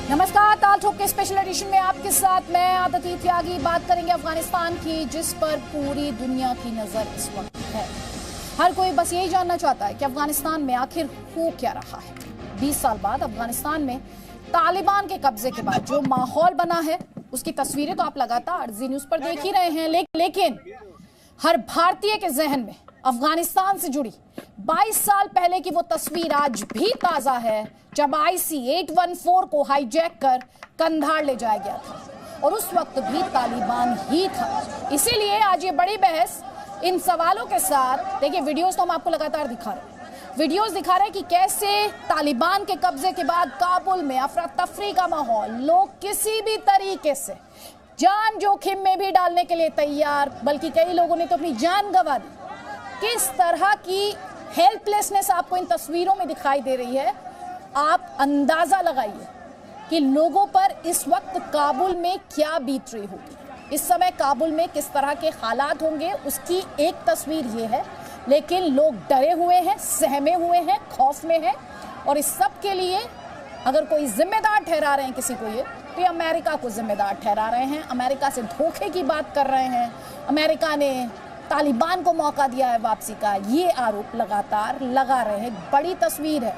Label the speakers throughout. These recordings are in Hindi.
Speaker 1: नमस्कार, ताल ठोक के स्पेशल एडिशन में आपके साथ मैं आदती त्यागी। बात करेंगे अफगानिस्तान की, जिस पर पूरी दुनिया की नजर इस वक्त है। हर कोई बस यही जानना चाहता है कि अफगानिस्तान में आखिर हो क्या रहा है। 20 साल बाद अफगानिस्तान में तालिबान के कब्जे के बाद जो माहौल बना है, उसकी तस्वीरें तो आप लगातार जी न्यूज पर देख ही रहे हैं, लेकिन हर भारतीय के जहन में अफगानिस्तान से जुड़ी 22 साल पहले की वो तस्वीर आज भी ताजा है, जब IC-814 को हाईजैक कर कंधार ले जाया गया था और उस वक्त भी तालिबान ही था। इसीलिए आज ये बड़ी बहस इन सवालों के साथ, देखिए वीडियोस तो हम आपको लगातार दिखा रहे हैं, वीडियोस दिखा रहे हैं कि कैसे तालिबान के कब्जे के बाद काबुल में अफरा तफरी का माहौल, लोग किसी भी तरीके से जान जोखिम में भी डालने के लिए तैयार, बल्कि कई लोगों ने तो अपनी जान गंवा दी। किस तरह की हेल्पलेसनेस आपको इन तस्वीरों में दिखाई दे रही है, आप अंदाजा लगाइए कि लोगों पर इस वक्त काबुल में क्या बीत रही होगी, इस समय काबुल में किस तरह के हालात होंगे, उसकी एक तस्वीर ये है। लेकिन लोग डरे हुए हैं, सहमे हुए हैं, खौफ में हैं, और इस सब के लिए अगर कोई जिम्मेदार ठहरा रहे हैं किसी को, ये तो ये अमेरिका को जिम्मेदार ठहरा रहे हैं। अमेरिका से धोखे की बात कर रहे हैं, अमेरिका ने तालिबान को मौका दिया है वापसी का, ये आरोप लगातार लगा रहे हैं। बड़ी तस्वीर है,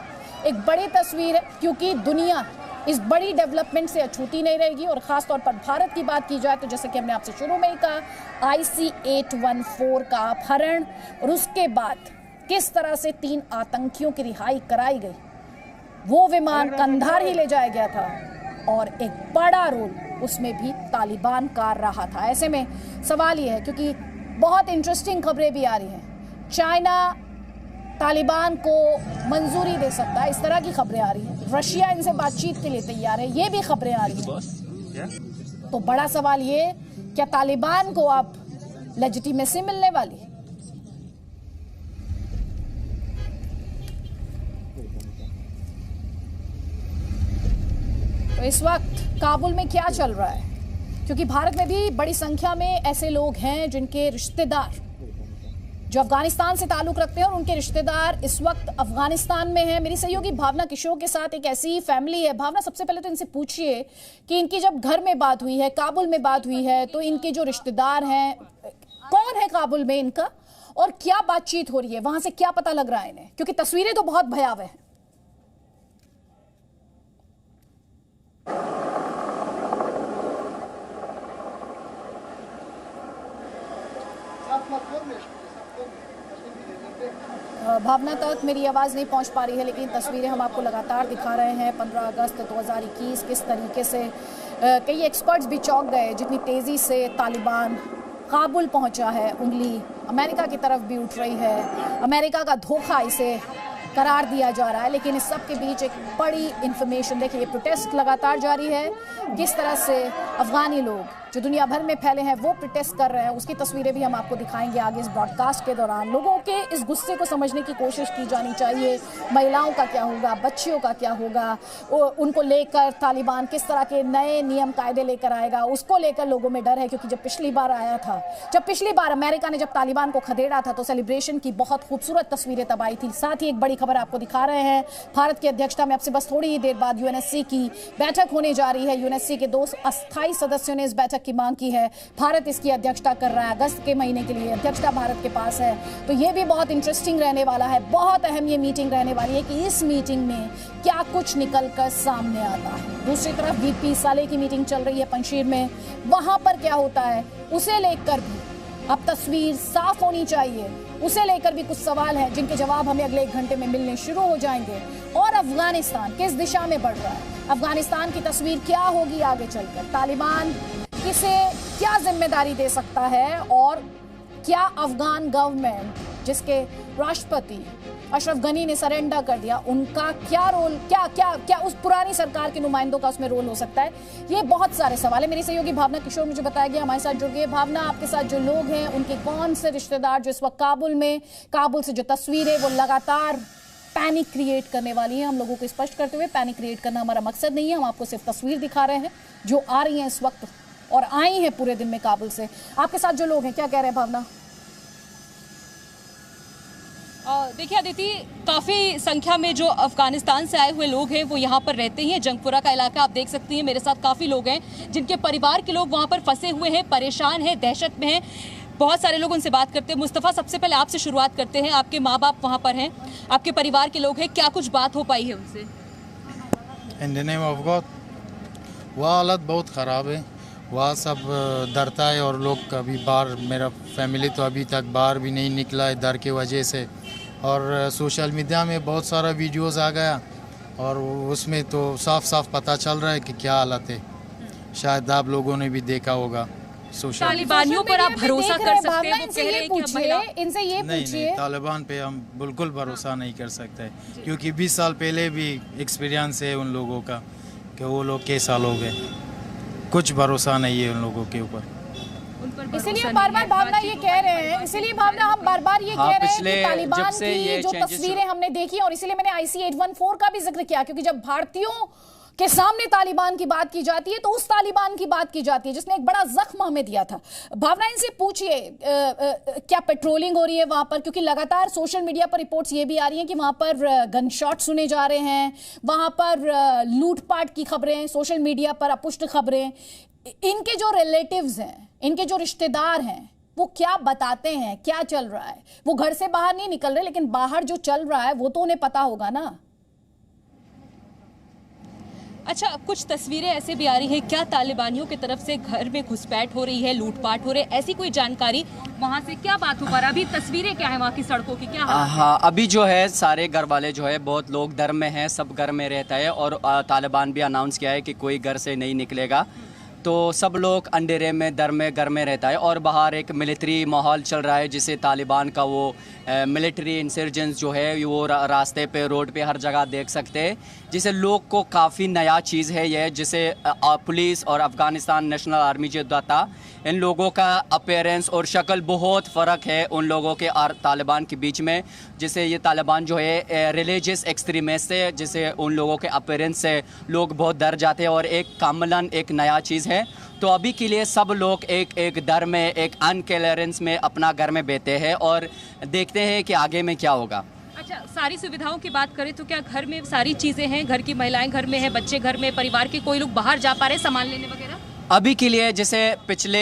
Speaker 1: एक बड़ी तस्वीर है, क्योंकि दुनिया इस बड़ी डेवलपमेंट से अछूती नहीं रहेगी। और ख़ासतौर पर भारत की बात की जाए तो जैसे कि हमने आपसे शुरू में ही कहा, IC-814 का अपहरण और उसके बाद किस तरह से 3 आतंकियों की रिहाई कराई गई, वो विमान कंधार ही ले जाया गया था और एक बड़ा रोल उसमें भी तालिबान का रहा था। ऐसे में सवाल ये है, क्योंकि बहुत इंटरेस्टिंग खबरें भी आ रही हैं, चाइना तालिबान को मंजूरी दे सकता है, इस तरह की खबरें आ रही हैं, रशिया इनसे बातचीत के लिए तैयार है, ये भी खबरें आ रही हैं। तो बड़ा सवाल ये, क्या तालिबान को अब लेजिटिमेसी मिलने वाली है? तो इस वक्त काबुल में क्या चल रहा है, क्योंकि भारत में भी बड़ी संख्या में ऐसे लोग हैं जिनके रिश्तेदार जो अफगानिस्तान से ताल्लुक रखते हैं और उनके रिश्तेदार इस वक्त अफगानिस्तान में हैं। मेरी सहयोगी भावना किशोर के साथ एक ऐसी फैमिली है। भावना, सबसे पहले तो इनसे पूछिए कि इनकी जब घर में बात हुई है, काबुल में बात हुई है, तो इनके जो रिश्तेदार हैं, कौन है काबुल में इनका, और क्या बातचीत हो रही है, वहां से क्या पता लग रहा है इन्हें, क्योंकि तस्वीरें तो बहुत भयावह हैं। भावना तक मेरी आवाज़ नहीं पहुंच पा रही है, लेकिन तस्वीरें हम आपको लगातार दिखा रहे हैं। 15 अगस्त 2021 किस तरीके से कई एक्सपर्ट्स भी चौंक गए, जितनी तेज़ी से तालिबान काबुल पहुंचा है। उंगली अमेरिका की तरफ भी उठ रही है, अमेरिका का धोखा इसे करार दिया जा रहा है। लेकिन इस सब के बीच एक बड़ी इन्फॉर्मेशन, देखिए प्रोटेस्ट लगातार जारी है, किस तरह से अफगानी लोग जो दुनिया भर में फैले हैं वो प्रोटेस्ट कर रहे हैं, उसकी तस्वीरें भी हम आपको दिखाएंगे आगे इस ब्रॉडकास्ट के दौरान। लोगों के इस गुस्से को समझने की कोशिश की जानी चाहिए, महिलाओं का क्या होगा, बच्चियों का क्या होगा, उनको लेकर तालिबान किस तरह के नए नियम कायदे लेकर आएगा, उसको लेकर लोगों में डर है। क्योंकि जब पिछली बार आया था, जब पिछली बार अमेरिका ने जब तालिबान को खदेड़ा था, तो सेलिब्रेशन की बहुत खूबसूरत तस्वीरें तब आई थी। साथ ही एक बड़ी खबर आपको दिखा रहे हैं, भारत की अध्यक्षता में अब से बस थोड़ी ही देर बाद UNSC की बैठक होने जा रही है। UNSC के 2 अस्थायी सदस्यों ने इस बैठक की मांग की है, भारत इसकी अध्यक्षता कर रहा है, अगस्त के महीने के लिए अध्यक्षता भारत के पास है। तो ये भी बहुत इंटरेस्टिंग रहने वाला है, बहुत अहम ये मीटिंग रहने वाली है कि इस मीटिंग में क्या कुछ निकल कर सामने आता है। दूसरी तरफ VP साले की मीटिंग चल रही है पंजशीर में, वहां पर क्या होता है उसे लेकर भी अब तस्वीर साफ होनी चाहिए, उसे लेकर भी कुछ सवाल हैं जिनके जवाब हमें अगले 1 घंटे में मिलने शुरू हो जाएंगे। और अफगानिस्तान किस दिशा में बढ़ रहा है, अफगानिस्तान की तस्वीर क्या होगी आगे चलकर, तालिबान किसे क्या जिम्मेदारी दे सकता है, और क्या अफगान गवर्नमेंट जिसके राष्ट्रपति अशरफ गनी ने सरेंडर कर दिया, उनका क्या रोल, क्या क्या क्या उस पुरानी सरकार के नुमाइंदों का उसमें रोल हो सकता है। ये बहुत सारे सवाल है। मेरी सहयोगी भावना किशोर मुझे बताया गया हमारे साथ जुड़ गए। भावना, आपके साथ जो लोग हैं उनके कौन से रिश्तेदार जो इस वक्त काबुल में, काबुल से जो तस्वीरें वो लगातार पैनिक क्रिएट करने वाली हैं। हम लोगों को स्पष्ट करते हुए, पैनिक क्रिएट करना हमारा मकसद नहीं है, हम आपको सिर्फ तस्वीर दिखा रहे हैं जो आ रही हैं इस वक्त और आई हैं पूरे दिन में काबुल से। आपके साथ जो लोग हैं क्या कह रहे हैं भावना?
Speaker 2: देखिए अदिति, काफ़ी संख्या में जो अफगानिस्तान से आए हुए लोग हैं वो यहाँ पर रहते हैं। जंगपुरा का इलाका आप देख सकती हैं, मेरे साथ काफ़ी लोग हैं जिनके परिवार के लोग वहाँ पर फंसे हुए हैं, परेशान हैं, दहशत में हैं। बहुत सारे लोग उनसे बात करते हैं। मुस्तफ़ा, सबसे पहले आपसे शुरुआत करते हैं। आपके माँ बाप वहाँ पर हैं, आपके परिवार के लोग हैं, क्या कुछ बात हो पाई है उनसे?
Speaker 3: In the name of God, वह हालत बहुत ख़राब है। वह सब डरता है और लोग कभी बाहर, मेरा फैमिली तो अभी तक बाहर भी नहीं निकला है डर की वजह से। और सोशल मीडिया में बहुत सारा वीडियोस आ गया और उसमें तो साफ साफ पता चल रहा है कि क्या हालत है। शायद आप लोगों ने भी देखा होगा।
Speaker 2: तालिबानियों पर आप भरोसा कर सकते हैं? वो कह रहे हैं कि
Speaker 1: इनसे ये
Speaker 3: नहीं,
Speaker 1: पूछिए।
Speaker 3: तालिबान पे हम बिल्कुल भरोसा नहीं कर सकते, क्योंकि 20 साल पहले भी एक्सपीरियंस है उन लोगों का कि वो लोग कैसा लोग हैं। कुछ भरोसा नहीं है उन लोगों के ऊपर।
Speaker 1: इसीलिए बार बार भावना ये कह रहे हैं, इसीलिए भावना हम बार बार ये कह रहे हैं कि तालिबान की जो तस्वीरें हमने देखी, और इसीलिए मैंने IC 814 का भी जिक्र किया, क्योंकि जब भारतीयों के सामने तालिबान की बात की जाती है तो उस तालिबान की बात की जाती है जिसने एक बड़ा जख्म हमें दिया था। भावना, इनसे पूछिए क्या पेट्रोलिंग हो रही है वहां पर, क्योंकि लगातार सोशल मीडिया पर रिपोर्ट्स ये भी आ रही हैं कि वहां पर गन शॉट सुने जा रहे हैं, वहां पर लूटपाट की खबरें, सोशल मीडिया पर अपुष्ट खबरें। इनके जो रिलेटिव्स हैं, इनके जो रिश्तेदार हैं, वो क्या बताते हैं, क्या चल रहा है? वो घर से बाहर नहीं निकल रहे, लेकिन बाहर जो चल रहा है वो तो उन्हें पता होगा ना।
Speaker 2: अच्छा, कुछ तस्वीरें ऐसे भी आ रही हैं, क्या तालिबानियों की तरफ से घर में घुसपैठ हो रही है, लूटपाट हो रही है, ऐसी कोई जानकारी वहाँ से क्या बात हो पा रहा? अभी तस्वीरें क्या है वहाँ की सड़कों की, क्या हालत है?
Speaker 4: हाँ, अभी जो है सारे घर वाले जो है बहुत लोग डर में हैं, सब घर में रहता है और तालिबान भी अनाउंस किया है कि कोई घर से नहीं निकलेगा, तो सब लोग अंधेरे में डर में घर में रहता है। और बाहर एक मिलिट्री माहौल चल रहा है, जिसे तालिबान का वो मिलिट्री इंसर्जेंस जो है वो रास्ते पे, रोड पे हर जगह देख सकते हैं, जिसे लोग को काफ़ी नया चीज़ है ये, जिसे पुलिस और अफ़गानिस्तान नेशनल आर्मी जो था, इन लोगों का अपीयरेंस और शक्ल बहुत फ़र्क है उन लोगों के और तालिबान के बीच में। जिसे ये तालिबान जो है रिलीजियस एक्सट्रीमिस्ट है, जिसे उन लोगों के अपीयरेंस से लोग बहुत डर जाते हैं और एक कामलन एक नया चीज़ है। तो अभी के लिए सब लोग एक डर में, एक अनक्लियरेंस में अपना घर में बैठे हैं और देखते हैं कि आगे में क्या होगा।
Speaker 2: अच्छा, सारी सुविधाओं की बात करें तो क्या घर में सारी चीज़ें हैं? घर की महिलाएं घर में हैं, बच्चे घर में, परिवार के कोई लोग बाहर जा पा रहे सामान लेने वगैरह?
Speaker 4: अभी के लिए जैसे पिछले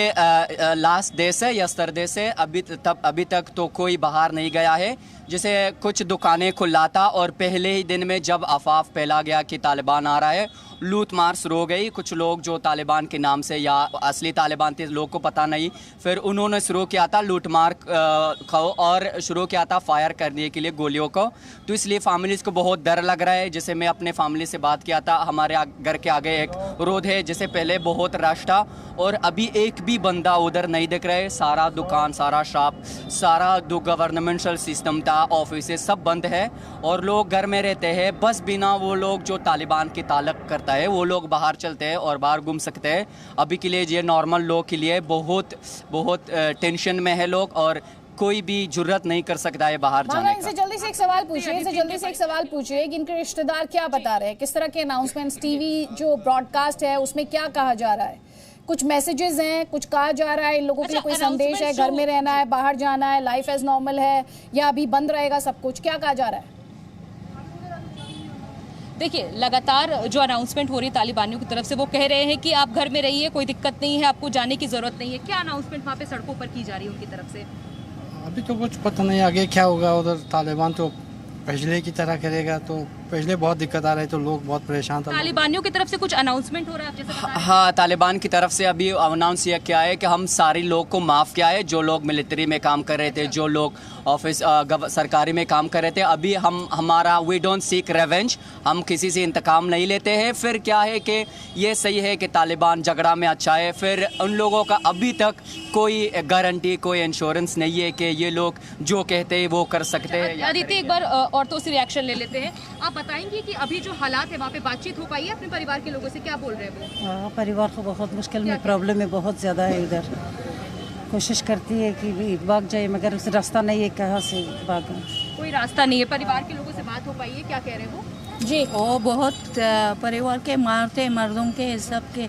Speaker 4: लास्ट डे से यस्टरडे से अभी तक तो कोई बाहर नहीं गया है। जैसे कुछ दुकानें खुला था और पहले ही दिन में जब अफवाह फैला गया कि तालिबान आ रहा है, लूट मार शुरू हो गई। कुछ लोग जो तालिबान के नाम से या असली तालिबान थे, लोग को पता नहीं, फिर उन्होंने शुरू किया था लूट मार को और शुरू किया था फायर करने के लिए गोलियों को। तो इसलिए फैमिलीज़ को बहुत डर लग रहा है। जैसे मैं अपने फैमिली से बात किया था, हमारे घर के आगे एक रोड है, जैसे पहले बहुत रश था और अभी एक भी बंदा उधर नहीं दिख रहा है। सारा दुकान, सारा शॉप, सारा जो गवर्नमेंटल सिस्टम था, ऑफिस सब बंद है और लोग घर में रहते हैं। बस बिना वो लोग जो तालिबान की ताल्लुक करता है वो लोग बाहर चलते हैं और बाहर घूम सकते हैं। अभी के लिए ये नॉर्मल लोग के लिए बहुत टेंशन में है लोग और कोई भी जुर्रत नहीं कर सकता है बाहर जाने का।
Speaker 1: इनसे जल्दी से एक सवाल पूछिए कि इनके रिश्तेदार क्या बता रहे हैं, किस तरह के अनाउंसमेंट्स, टीवी जो ब्रॉडकास्ट है उसमें क्या कहा जा रहा है? कुछ मैसेजेस हैं, कुछ कहा जा रहा है इन लोगों के लिए, कोई संदेश है, घर में रहना है, बाहर जाना है, लाइफ एज नॉर्मल है, या अभी बंद रहेगा सब कुछ, क्या कहा जा रहा है?
Speaker 2: देखिए, लगातार जो अनाउंसमेंट हो रही है तालिबानियों की तरफ से, वो कह रहे हैं कि आप घर में रहिए, कोई दिक्कत नहीं है, आपको जाने की ज़रूरत नहीं है। क्या अनाउंसमेंट वहाँ पे सड़कों पर की जा रही है उनकी तरफ से?
Speaker 5: अभी तो कुछ पता नहीं आगे क्या होगा। उधर तालिबान तो पहले की तरह करेगा, तो पहले बहुत दिक्कत आ रही, तो लोग बहुत परेशान था।
Speaker 2: तालिबानियों की तरफ से कुछ अनाउंसमेंट हो रहा है आप जैसे बता रहे हैं?
Speaker 4: हाँ, तालिबान की तरफ से अभी अनाउंस किया क्या है कि हम सारे लोग को माफ़ किया है, जो लोग मिलिट्री में काम कर रहे थे, जो लोग ऑफिस सरकारी में काम कर रहे थे। अभी हमारा वी डोंट सीक रेवेंज, हम किसी से इंतकाम नहीं लेते हैं। फिर क्या है कि ये सही है कि तालिबान झगड़ा में अच्छा है, फिर उन लोगों का अभी तक कोई गारंटी, कोई इंश्योरेंस नहीं है कि ये लोग जो कहते हैं वो कर सकते हैं।
Speaker 2: अदिति, एक बार औरतों से रिएक्शन ले लेते हैं। आप बताएंगे कि अभी जो हालात है वहाँ पे बातचीत हो पाई है अपने परिवार के लोगों से, क्या बोल रहे हैं वो?
Speaker 6: परिवार को बहुत मुश्किल में, प्रॉब्लम है बहुत ज़्यादा है इधर। कोशिश करती है कि भाग जाए, मगर उस रास्ता नहीं है, कहाँ से भागें,
Speaker 2: कोई रास्ता नहीं है। परिवार के लोगों से बात हो पाई है, क्या कह रहे हैं वो?
Speaker 6: जी, वो बहुत परिवार के मारते, मर्दों के सबके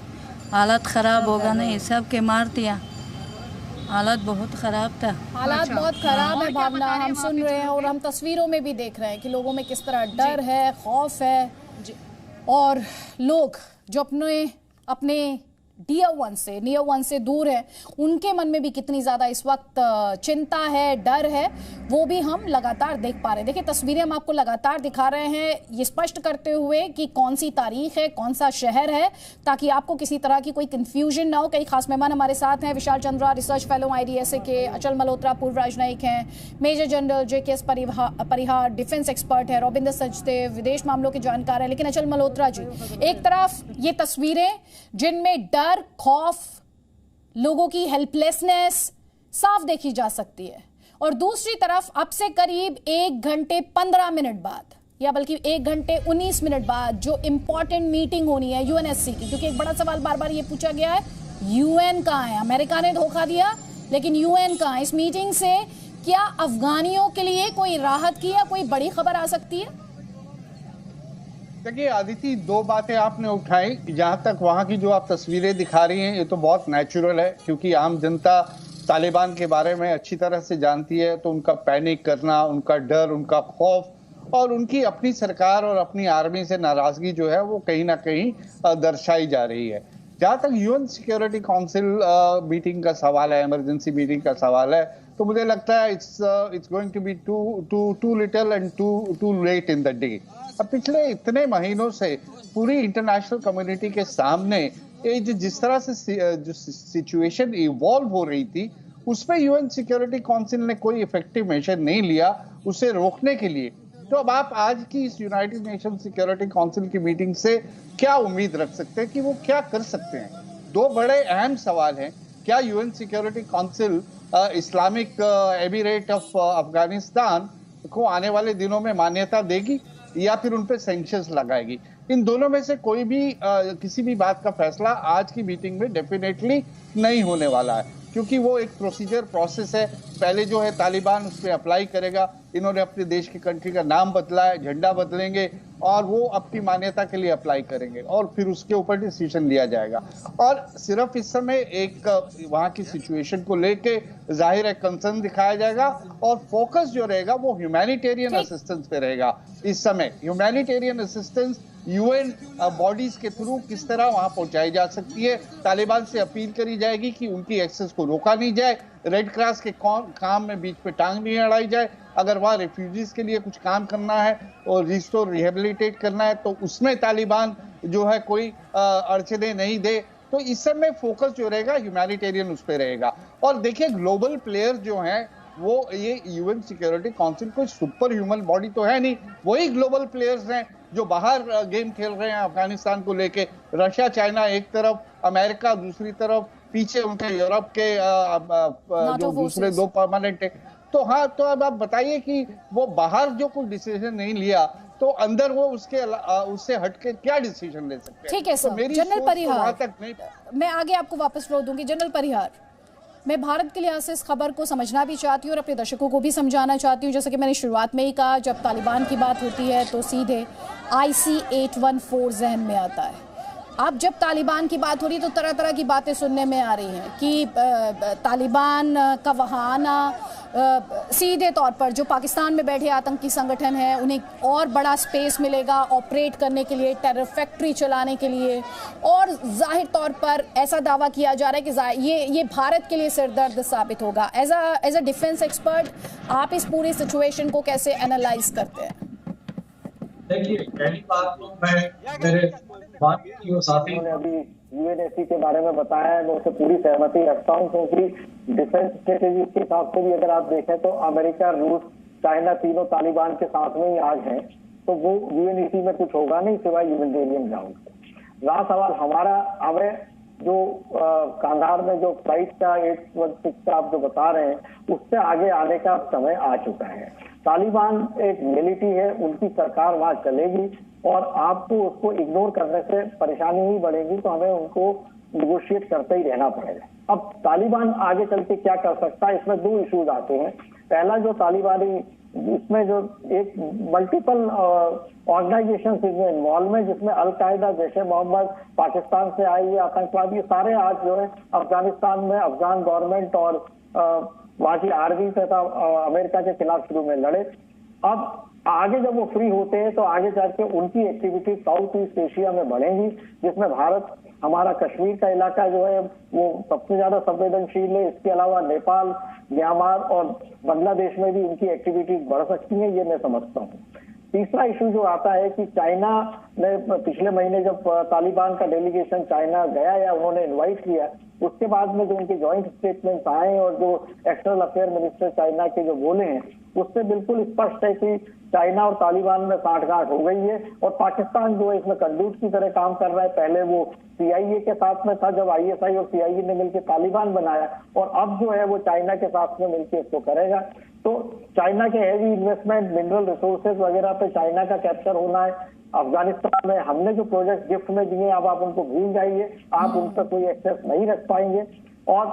Speaker 6: हालत ख़राब होगा नहीं, सबके मारतियाँ। हालात बहुत ख़राब था।
Speaker 1: हालात बहुत खराब है भावना, हम सुन रहे हैं और हम तस्वीरों में भी देख रहे हैं कि लोगों में किस तरह डर है, खौफ है और लोग जो अपने डियर वन से दूर है, उनके मन में भी कितनी ज़्यादा इस वक्त चिंता है, डर है, वो भी हम लगातार देख पा रहे हैं। देखिए तस्वीरें हम आपको लगातार दिखा रहे हैं, ये स्पष्ट करते हुए कि कौन सी तारीख है, कौन सा शहर है, ताकि आपको किसी तरह की कोई कंफ्यूजन ना हो। कई खास मेहमान हमारे साथ हैं, विशाल चंद्रा रिसर्च फेलो IDSA के, अचल मल्होत्रा पूर्व राजनयिक हैं, मेजर जनरल JKS परिहार डिफेंस एक्सपर्ट है, रविंद्र सचदेव विदेश मामलों के जानकार हैं। लेकिन अचल मल्होत्रा जी, एक तरफ ये तस्वीरें जिनमें डर, खौफ, लोगों की हेल्पलेसनेस साफ देखी जा सकती है, और दूसरी तरफ अब से करीब 1 घंटे 15 मिनट बाद, या बल्कि 1 घंटे 19 मिनट बाद जो इंपॉर्टेंट मीटिंग होनी है UNSC की, क्योंकि एक बड़ा सवाल बार बार ये पूछा गया है, UN कहाँ है? अमेरिका ने धोखा दिया, लेकिन UN कहाँ है? इस मीटिंग से क्या अफगानियों के लिए कोई राहत की या कोई बड़ी खबर आ सकती है?
Speaker 7: देखिए आदिति, 2 बातें आपने उठाई। जहाँ तक वहाँ की जो आप तस्वीरें दिखा रही हैं, ये तो बहुत नेचुरल है, क्योंकि आम जनता तालिबान के बारे में अच्छी तरह से जानती है, तो उनका पैनिक करना, उनका डर, उनका खौफ और उनकी अपनी सरकार और अपनी आर्मी से नाराजगी जो है वो कहीं ना कहीं दर्शाई जा रही है। जहाँ तक UN सिक्योरिटी काउंसिल मीटिंग का सवाल है, इमरजेंसी मीटिंग का सवाल है, तो मुझे लगता है it's going to be too little and too late in the day. अब पिछले इतने महीनों से पूरी इंटरनेशनल कम्युनिटी के सामने ये जिस तरह से जो सिचुएशन इवॉल्व हो रही थी, उसमें UN सिक्योरिटी काउंसिल ने कोई इफेक्टिव मेजर नहीं लिया उसे रोकने के लिए। तो अब आप आज की इस यूनाइटेड नेशन सिक्योरिटी काउंसिल की मीटिंग से क्या उम्मीद रख सकते हैं कि वो क्या कर सकते हैं? 2 बड़े अहम सवाल हैं। क्या UN security council Islamic emirate of Afghanistan को आने वाले दिनों में मान्यता देगी या फिर उन पे सैंक्शंस लगाएगी? इन दोनों में से कोई भी किसी भी बात का फैसला आज की मीटिंग में डेफिनेटली नहीं होने वाला है, क्योंकि वो एक प्रोसेस है। पहले जो है तालिबान उस पर अप्लाई करेगा, इन्होंने अपने देश की कंट्री का नाम बदला है, झंडा बदलेंगे और वो अपनी मान्यता के लिए अप्लाई करेंगे और फिर उसके ऊपर डिसीजन लिया जाएगा। और सिर्फ इस समय एक वहाँ की सिचुएशन को लेके जाहिर है कंसर्न दिखाया जाएगा और फोकस जो रहेगा वो ह्यूमैनिटेरियन असिस्टेंस पे रहेगा। इस समय ह्यूमैनिटेरियन असिस्टेंस UN बॉडीज के थ्रू किस तरह वहां पहुंचाई जा सकती है। तालिबान से अपील करी जाएगी कि उनकी एक्सेस को रोका नहीं जाए, रेड क्रॉस के काम में बीच पे टांग नहीं अड़ाई जाए। अगर वहाँ रेफ्यूजीज के लिए कुछ काम करना है और रिस्टोर रिहेबिलिटेट करना है तो उसमें तालिबान जो है कोई अड़चने नहीं दे। तो इस समय फोकस जो रहेगा ह्यूमैनिटेरियन उस पर रहेगा। और देखिए ग्लोबल प्लेयर जो हैं वो ये UN सिक्योरिटी काउंसिल कोई सुपर ह्यूमन बॉडी तो है नहीं, वही ग्लोबल प्लेयर्स हैं जो बाहर गेम खेल रहे हैं अफगानिस्तान को लेके। रशिया चाइना एक तरफ, अमेरिका दूसरी तरफ, पीछे उनके यूरोप के जो दूसरे 2 परमानेंट है। तो हाँ, तो अब आप बताइए कि वो बाहर जो कोई डिसीजन नहीं लिया तो अंदर वो उससे हटके क्या डिसीजन ले सकते हैं?
Speaker 1: ठीक है सर।
Speaker 7: तो
Speaker 1: जनरल परिहार,
Speaker 7: नहीं,
Speaker 1: मैं आगे आपको वापस फ्लो दूंगी। जनरल परिहार, मैं भारत के लिहाज से इस खबर को समझना भी चाहती हूँ और अपने दर्शकों को भी समझाना चाहती हूँ। जैसे कि मैंने शुरुआत में ही कहा, जब तालिबान की बात होती है तो सीधे IC-814 जहन में आता है। अब जब तालिबान की बात हो रही है तो तरह तरह की बातें सुनने में आ रही हैं कि तालिबान का वहाँ आना सीधे तौर पर जो पाकिस्तान में बैठे आतंकी संगठन हैं उन्हें और बड़ा स्पेस मिलेगा ऑपरेट करने के लिए, टेरर फैक्ट्री चलाने के लिए। और जाहिर तौर पर ऐसा दावा किया जा रहा है कि ये भारत के लिए सिरदर्द साबित होगा। एज अ डिफेंस एक्सपर्ट, आप इस पूरी सिचुएशन को कैसे एनालाइज करते हैं?
Speaker 8: देखिए, पहली बात तो मैं मेरे बात की वो साथी ने अभी UNSC के बारे में बताया है, मैं उससे पूरी सहमति रखता हूँ, क्योंकि डिफेंस स्ट्रेटेजी के हिसाब से भी अगर आप देखें तो अमेरिका, रूस, चाइना तीनों तालिबान के साथ में ही आज हैं, तो वो UNSC में कुछ होगा नहीं सिवाय ह्यूमैनिटेरियन ग्राउंड से। रहा सवाल हमारा, हमें जो कांधार में जो फ्लाइट का 816 का आप जो बता रहे हैं उससे आगे आने का समय आ चुका है। तालिबान एक मिलिट्री है, उनकी सरकार वहां चलेगी और आपको उसको इग्नोर करने से परेशानी ही बढ़ेगी, तो हमें उनको निगोशिएट करते ही रहना पड़ेगा। अब तालिबान आगे चल के क्या कर सकता है, इसमें 2 इश्यूज आते हैं। पहला जो तालिबानी, इसमें जो एक मल्टीपल ऑर्गेनाइजेशन इसमें इन्वॉल्व है, जिसमें अलकायदा, जैश ए मोहम्मद, पाकिस्तान से आए हुए आतंकवादी सारे आज जो है अफगानिस्तान में अफगान गवर्नमेंट और वहाँ की आर्मी तथा अमेरिका के खिलाफ शुरू में लड़े। अब आगे जब वो फ्री होते हैं तो आगे जाके उनकी एक्टिविटी साउथ ईस्ट एशिया में बढ़ेंगी, जिसमें भारत, हमारा कश्मीर का इलाका जो है वो सबसे ज्यादा संवेदनशील है। इसके अलावा नेपाल, म्यांमार और बांग्लादेश में भी उनकी एक्टिविटीज बढ़ सकती हैं, ये मैं समझता हूँ। तीसरा इशू जो आता है कि चाइना ने पिछले महीने जब तालिबान का डेलीगेशन चाइना गया या उन्होंने इनवाइट किया, उसके बाद में जो उनके जॉइंट स्टेटमेंट्स आए और जो एक्सटर्नल अफेयर मिनिस्टर चाइना के जो बोले हैं, उससे बिल्कुल स्पष्ट है कि चाइना और तालिबान में साठगांठ हो गई है और पाकिस्तान जो है इसमें कंडूट की तरह काम कर रहा है। पहले वो CIA के साथ में था जब ISI और CIA ने मिलकर तालिबान बनाया, और अब जो है वो चाइना के साथ में मिलकर इसको करेगा। तो चाइना के हैवी इन्वेस्टमेंट, मिनरल रिसोर्सेज वगैरह पे चाइना का कैप्चर होना है। अफगानिस्तान में हमने जो प्रोजेक्ट गिफ्ट में दिए, अब आप उनको भूल जाइए, आप उन पर कोई एक्सेस नहीं रख पाएंगे। और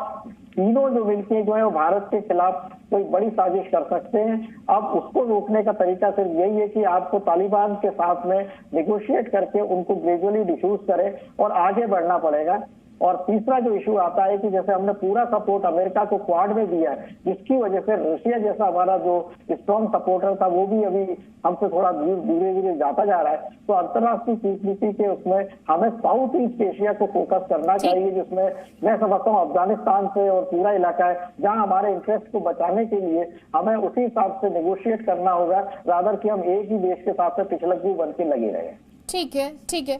Speaker 8: तीनों जो मिलके जो है वो भारत के खिलाफ कोई बड़ी साजिश कर सकते हैं। अब उसको रोकने का तरीका सिर्फ यही है कि आपको तालिबान के साथ में निगोशिएट करके उनको ग्रेजुअली डिफ्यूज करें और आगे बढ़ना पड़ेगा। और तीसरा जो इशू आता है कि जैसे हमने पूरा सपोर्ट अमेरिका को क्वाड में दिया है, जिसकी वजह से रशिया जैसा हमारा जो स्ट्रॉन्ग सपोर्टर था वो भी अभी हमसे थोड़ा धीरे धीरे जाता जा रहा है। तो अंतर्राष्ट्रीय कूटनीति के उसमें हमें साउथ ईस्ट एशिया को फोकस करना चाहिए, जिसमें मैं समझता हूँ अफगानिस्तान से और पूरा इलाका है जहाँ हमारे इंटरेस्ट को बचाने के लिए हमें उसी हिसाब से नेगोशिएट करना होगा, रादर कि हम एक ही देश के साथ में पिछलग्गू बन के लगे रहे।
Speaker 1: ठीक है, ठीक है।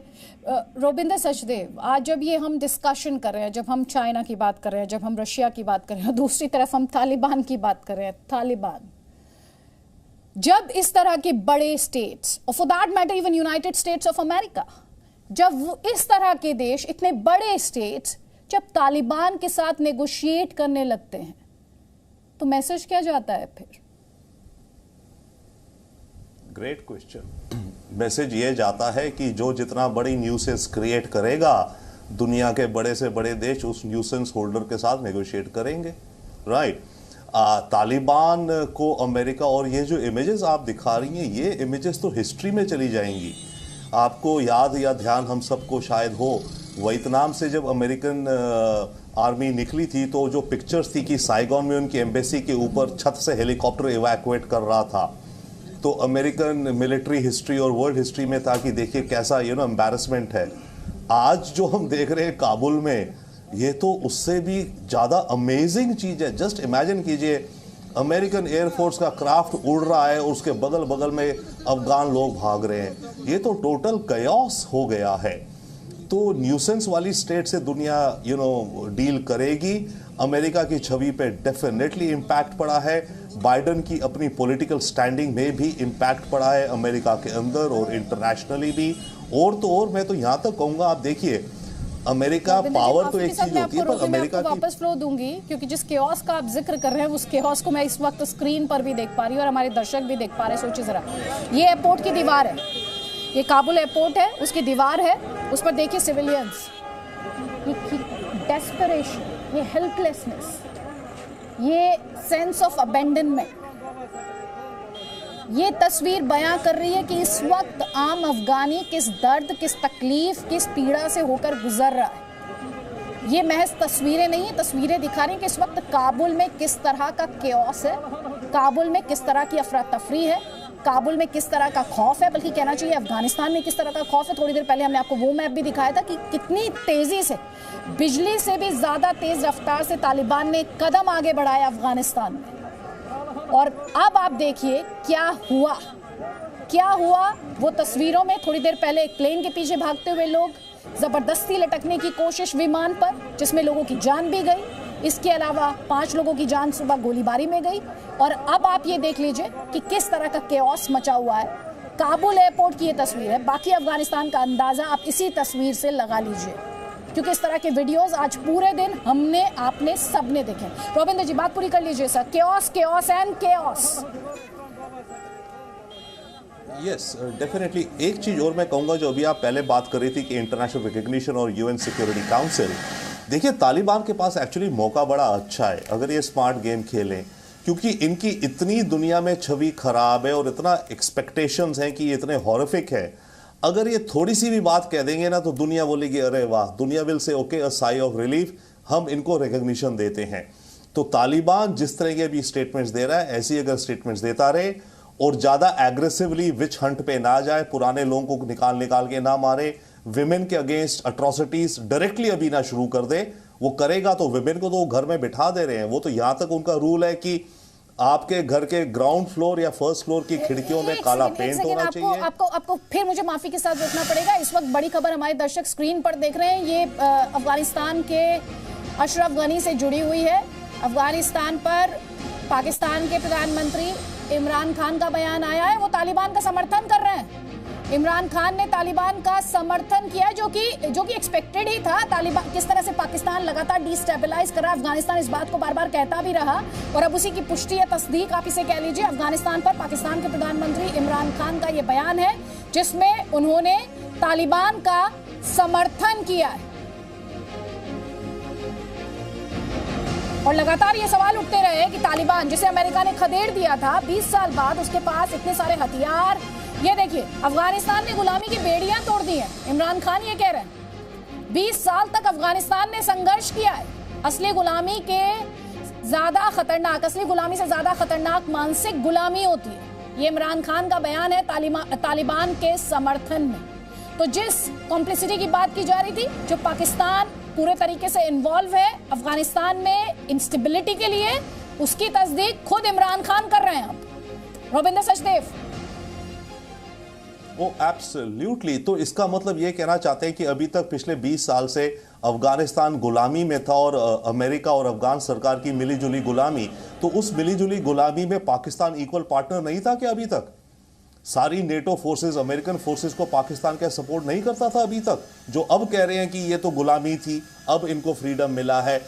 Speaker 1: रोबिंदर सचदेव, आज जब ये हम डिस्कशन कर रहे हैं, जब हम चाइना की बात कर रहे हैं, जब हम रशिया की बात कर रहे हैं, दूसरी तरफ हम तालिबान की बात कर रहे हैं, तालिबान जब इस तरह के बड़े स्टेट्स, और for that matter even United states of America, जब इस तरह के देश, इतने बड़े स्टेट्स जब तालिबान के साथ नेगोशिएट करने लगते हैं, तो मैसेज क्या जाता है फिर?
Speaker 9: Great question. मैसेज ये जाता है कि जो जितना बड़ी न्यूसेंस क्रिएट करेगा, दुनिया के बड़े से बड़े देश उस न्यूसेंस होल्डर के साथ नेगोशिएट करेंगे, राइट। तालिबान को अमेरिका, और ये जो इमेजेस आप दिखा रही हैं, ये इमेजेस तो हिस्ट्री में चली जाएंगी। आपको याद या ध्यान हम सबको शायद हो, वियतनाम से जब अमेरिकन आर्मी निकली थी तो जो पिक्चर्स थी कि साइगॉन में उनकी एम्बेसी के ऊपर छत से हेलीकॉप्टर इवैक्यूएट कर रहा था, तो अमेरिकन मिलिट्री हिस्ट्री और वर्ल्ड हिस्ट्री में था कि देखिए कैसा एम्बैरेसमेंट है। आज जो हम देख रहे हैं काबुल में, ये तो उससे भी ज़्यादा अमेजिंग चीज़ है। जस्ट इमेजिन कीजिए, अमेरिकन एयरफोर्स का क्राफ्ट उड़ रहा है और उसके बगल बगल में अफगान लोग भाग रहे हैं। ये तो टोटल कयास हो गया है। तो न्यूसेंस वाली स्टेट से दुनिया डील करेगी। अमेरिका की छवि पे डेफिनेटली इम्पैक्ट पड़ा है। बाइडन की अपनी पॉलिटिकल स्टैंडिंग में भी इम्पैक्ट पड़ा है, अमेरिका के अंदर और इंटरनेशनली भी। और तो और मैं तो यहाँ तक कहूँगा, आप देखिए, अमेरिका पावर तो एक चीज होती है, पर अमेरिका की
Speaker 1: वापस फ्लो दूंगी, क्योंकि जिस केओस का आप जिक्र कर रहे हैं, उस केओस को मैं इस वक्त स्क्रीन पर भी देख पा रही हूँ और हमारे दर्शक भी देख पा रहे हैं। सोचिए जरा, ये एयरपोर्ट की दीवार है, ये काबुल एयरपोर्ट है, उसकी दीवार है, उस पर देखिए सिविलियंस, ये डेस्परेशन, ये हेल्पलेसनेस, ये सेंस ऑफ अबेंडनमेंट, ये तस्वीर बयां कर रही है कि इस वक्त आम अफगानी किस दर्द, किस तकलीफ, किस पीड़ा से होकर गुजर रहा है। ये महज तस्वीरें नहीं है, तस्वीरें दिखा रही हैं कि इस वक्त काबुल में किस तरह का केओस है, काबुल में किस तरह की अफरा तफरी है, काबुल में किस तरह का खौफ है, बल्कि कहना चाहिए अफगानिस्तान में किस तरह का खौफ है। थोड़ी देर पहले हमने आपको वो मैप भी दिखाया था कि कितनी तेजी से, बिजली से भी ज्यादा तेज रफ्तार से तालिबान ने कदम आगे बढ़ाया अफगानिस्तान में। और अब आप देखिए क्या हुआ वो तस्वीरों में। थोड़ी देर पहले एक प्लेन के पीछे भागते हुए लोग, जबरदस्ती लटकने की कोशिश विमान पर, जिसमें लोगों की जान भी गई। इसके अलावा 5 लोगों की जान सुबह गोलीबारी में गई। और अब आप ये देख लीजिए कि किस तरह का केओस मचा हुआ है। काबुल एयरपोर्ट की ये तस्वीर है, बाकी अफगानिस्तान का अंदाजा आप इसी तस्वीर से लगा लीजिए, क्योंकि इस तरह के वीडियोस आज पूरे दिन हमने, आपने, सबने देखे। रोबिंदर जी, बात पूरी कर लीजिए sir. Chaos, chaos and chaos.
Speaker 9: Yes, definitely. एक चीज और मैं कहूंगा, जो अभी आप पहले बात कर रही थी कि इंटरनेशनल रिकग्निशन और यूएन सिक्योरिटी काउंसिल, देखिए तालिबान के पास एक्चुअली मौका बड़ा अच्छा है अगर ये स्मार्ट गेम खेलें, क्योंकि इनकी इतनी दुनिया में छवि खराब है और इतना एक्सपेक्टेशंस हैं कि ये इतने हॉरिफिक है। अगर ये थोड़ी सी भी बात कह देंगे ना तो दुनिया बोलेगी अरे वाह, दुनिया will say okay, a sigh of relief, हम इनको रिकग्निशन देते हैं। तो तालिबान जिस तरह के अभी स्टेटमेंट्स दे रहा है, ऐसी अगर स्टेटमेंट्स देता रहे और ज्यादा एग्रेसिवली विच हंट पे ना जाए, पुराने लोगों को निकाल के ना मारे, विमेन के अगेंस्ट अट्रॉसिटीज डायरेक्टली अभी ना शुरू कर दे, वो करेगा तो विमेन को तो वो घर में बिठा दे रहे हैं। वो तो यहां तक उनका रूल है कि आपके घर के ग्राउंड फ्लोर या फर्स्ट फ्लोर की खिड़कियों में काला पेंट होना चाहिए।
Speaker 1: आपको फिर मुझे माफी के साथ रोकना पड़ेगा। इस वक्त बड़ी खबर हमारे दर्शक स्क्रीन पर देख रहे हैं, ये अफगानिस्तान के अशरफ गनी से जुड़ी हुई है। अफगानिस्तान पर पाकिस्तान के प्रधानमंत्री इमरान खान का बयान आया है, वो तालिबान का समर्थन कर रहे हैं। इमरान खान ने तालिबान का समर्थन किया, जो कि एक्सपेक्टेड ही था। तालिबान किस तरह से पाकिस्तान लगातार डिस्टेबलाइज कर रहा है, अफगानिस्तान इस बात को बार बार कहता भी रहा और अब उसी की पुष्टि या तस्दीक आप इसे कह लीजिए। अफगानिस्तान पर पाकिस्तान के प्रधानमंत्री इमरान खान का ये बयान है जिसमें उन्होंने तालिबान का समर्थन किया है। और लगातार ये सवाल उठते रहे कि तालिबान, जिसे अमेरिका ने खदेड़ दिया था 20 साल बाद, उसके पास इतने सारे हथियार। ये देखिए, अफगानिस्तान ने गुलामी की बेड़ियां तोड़ दी हैं। इमरान खान ये कह रहे हैं 20 साल तक अफगानिस्तान ने संघर्ष किया है। असली गुलामी से ज्यादा खतरनाक मानसिक गुलामी होती है। ये इमरान खान का बयान है तालिबान के समर्थन में। तो जिस कॉम्प्लिसिटी की बात की जा रही थी, जो पाकिस्तान पूरे तरीके से इन्वॉल्व है अफगानिस्तान में इंस्टेबिलिटी के लिए, उसकी तस्दीक खुद इमरान खान कर रहे हैं। अब रोबिंदर सचदेव।
Speaker 9: वो एब्सोल्युटली, तो इसका मतलब ये कहना चाहते हैं कि अभी तक पिछले 20 साल से अफगानिस्तान गुलामी में था और अमेरिका और अफगान सरकार की मिलीजुली गुलामी, तो उस मिलीजुली गुलामी में पाकिस्तान इक्वल पार्टनर नहीं था क्या? अभी तक सारी नेटो फोर्सेस, अमेरिकन फोर्सेस को पाकिस्तान का सपोर्ट नहीं करता था अभी तक? जो अब कह रहे हैं कि ये तो गुलामी थी, अब इनको फ्रीडम मिला है,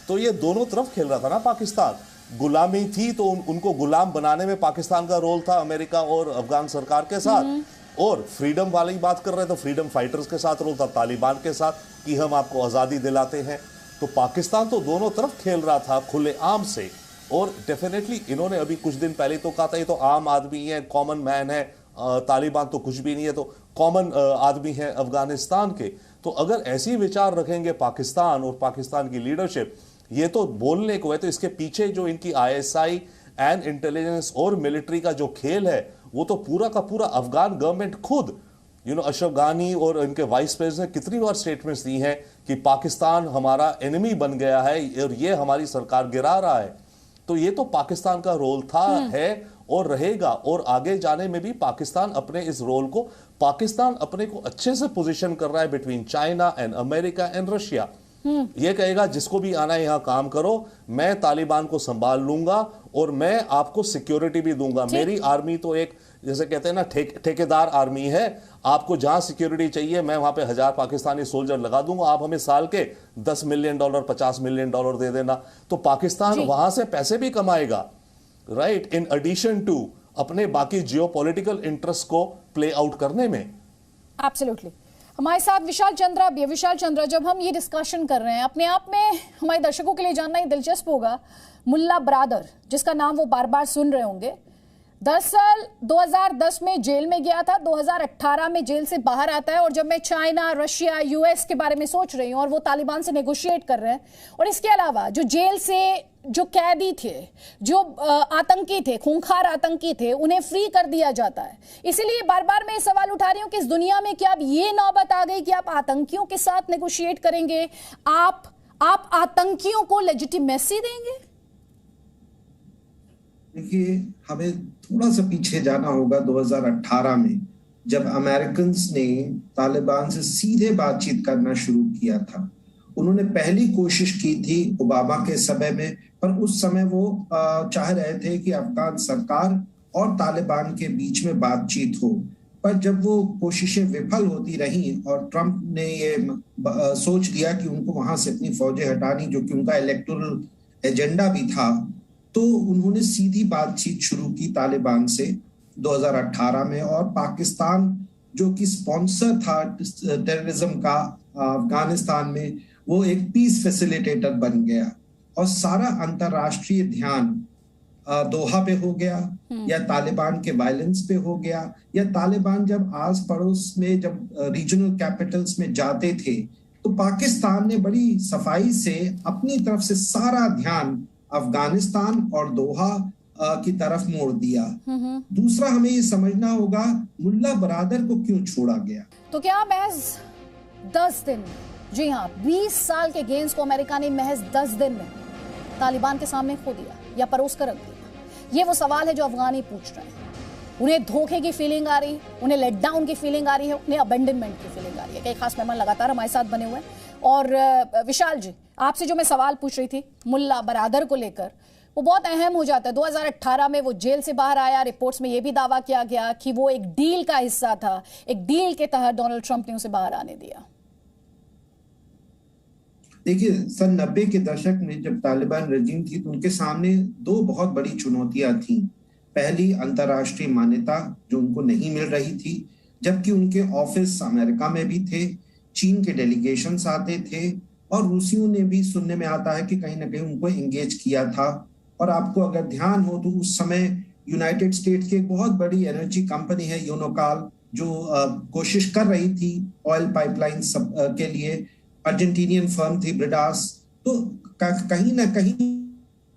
Speaker 9: तो ये दोनों तरफ खेल रहा था ना पाकिस्तान। गुलामी थी तो उनको गुलाम बनाने में पाकिस्तान का रोल था अमेरिका और अफगान सरकार के साथ, और फ्रीडम वाली बात कर रहे थे, फ्रीडम फाइटर्स के साथ रोल था, तालिबान के साथ, कि हम आपको आज़ादी दिलाते हैं। तो पाकिस्तान तो दोनों तरफ खेल रहा था खुलेआम से। और डेफिनेटली इन्होंने अभी कुछ दिन पहले तो कहा था ये तो आम आदमी है, कॉमन मैन है, तालिबान तो कुछ भी नहीं है, तो कॉमन आदमी है अफगानिस्तान के। तो अगर ऐसी विचार रखेंगे पाकिस्तान और पाकिस्तान की लीडरशिप, ये तो बोलने को है, तो इसके पीछे जो इनकी ISI एंड इंटेलिजेंस और मिलिट्री का जो खेल है, वो तो पूरा का पूरा अफगान गवर्नमेंट खुद, अशरफ गानी और इनके वाइस प्रेसिडेंट ने कितनी बार स्टेटमेंट्स दी हैं कि पाकिस्तान हमारा एनिमी बन गया है और ये हमारी सरकार गिरा रहा है। तो ये तो पाकिस्तान का रोल था, है और रहेगा, और आगे जाने में भी पाकिस्तान अपने इस रोल को, पाकिस्तान अपने को अच्छे से पोजीशन कर रहा है between China and America and Russia. ये कहेगा जिसको भी आना है यहां काम करो, मैं तालिबान को संभाल लूंगा और मैं आपको सिक्योरिटी भी दूंगा। मेरी आर्मी तो एक, जैसे कहते हैं ना, ठेकेदार आर्मी है। आपको जहां सिक्योरिटी चाहिए मैं वहां पे 1000 पाकिस्तानी सोल्जर लगा दूंगा, आप हमें साल के $10 मिलियन $50 मिलियन दे देना। तो पाकिस्तान वहां से पैसे भी कमाएगा, राइट, इन एडिशन टू अपने बाकी जियोपॉलिटिकल इंटरेस्ट को प्ले आउट करने में।
Speaker 1: एब्सोल्युटली। हमारे साथ विशाल चंद्रा भी है। विशाल चंद्रा, जब हम ये डिस्कशन कर रहे हैं, अपने आप में हमारे दर्शकों के लिए जानना ही दिलचस्प होगा, मुल्ला बरादर, जिसका नाम वो बार बार सुन रहे होंगे, दरअसल 2010 में जेल में गया था, 2018 में जेल से बाहर आता है। और जब मैं चाइना, रशिया, US के बारे में सोच रही हूँ और वो तालिबान से नेगोशिएट कर रहे हैं, और इसके अलावा जो जेल से जो कैदी थे, जो आतंकी थे, खूंखार आतंकी थे, उन्हें फ्री कर दिया जाता है। इसीलिए बार बार मैं सवाल उठा रही हूँ कि इस दुनिया में क्या अब ये नौबत आ गई कि आप आतंकियों के साथ नेगोशिएट करेंगे? आप आतंकियों को लेजिटिमेसी देंगे?
Speaker 10: देखिए, हमें थोड़ा सा पीछे जाना होगा 2018 में, जब अमेरिकन ने तालिबान से सीधे बातचीत करना शुरू किया था। उन्होंने पहली कोशिश की थी ओबामा के समय में, पर उस समय वो चाह रहे थे कि अफगान सरकार और तालिबान के बीच में बातचीत हो। पर जब वो कोशिशें विफल होती रहीं और ट्रंप ने ये सोच लिया कि उनको वहां से अपनी फौजें हटानी, जो कि उनका इलेक्टोरल एजेंडा भी था, तो उन्होंने सीधी बातचीत शुरू की तालिबान से 2018 में। और पाकिस्तान, जो कि स्पॉन्सर था टेररिज्म का अफगानिस्तान में, वो एक पीस फैसिलिटेटर बन गया। और सारा अंतरराष्ट्रीय ध्यान दोहा पे हो गया, या तालिबान के वायलेंस पे हो गया, या तालिबान जब आस पड़ोस में, जब रीजनल कैपिटल्स में जाते थे, तो पाकिस्तान ने बड़ी सफाई से अपनी तरफ से सारा ध्यान अफगानिस्तान और दोहा की तरफ मोड़ दिया। दूसरा हमें ये समझना होगा मुल्ला बरादर को क्यों छोड़ा गया।
Speaker 1: तो क्या महज 10 दिन, जी हाँ 20 साल के गेम्स को अमेरिका ने महज 10 दिन में तालिबान के सामने खो दिया या परोस कर रख दिया? ये वो सवाल है जो अफगानी पूछ रहे हैं। उन्हें धोखे की फीलिंग आ रही, उन्हें लेट डाउन की फीलिंग आ रही है, उन्हें अबेंडनमेंट की फीलिंग आ रही है। कई खास मेहमान लगातार हमारे साथ बने हुए हैं। और विशाल जी, आपसे जो मैं सवाल पूछ रही थी मुल्ला बरादर को लेकर, वो बहुत अहम हो जाता है। 2018 में वो जेल से बाहर आया, रिपोर्ट्स में ये भी दावा किया गया कि वो एक डील का हिस्सा था, एक डील के तहत डोनाल्ड ट्रंप ने उसे बाहर आने दिया।
Speaker 10: देखिए, सन 90 के दशक में जब तालिबान रजीम थी तो उनके सामने दो बहुत बड़ी चुनौतियां थी। पहली, अंतर्राष्ट्रीय मान्यता जो उनको नहीं मिल रही थी, जबकि उनके ऑफिस अमेरिका में भी थे, चीन के डेलीगेशंस आते थे और रूसियों ने भी, सुनने में आता है कि कहीं ना कहीं उनको एंगेज किया था। और आपको अगर ध्यान हो तो उस समय यूनाइटेड स्टेट्स की एक बहुत बड़ी एनर्जी कंपनी है यूनोकाल, जो कोशिश कर रही थी ऑयल पाइपलाइन के लिए। अर्जेंटीनियन फर्म थी ब्रिडास। तो कहीं ना कहीं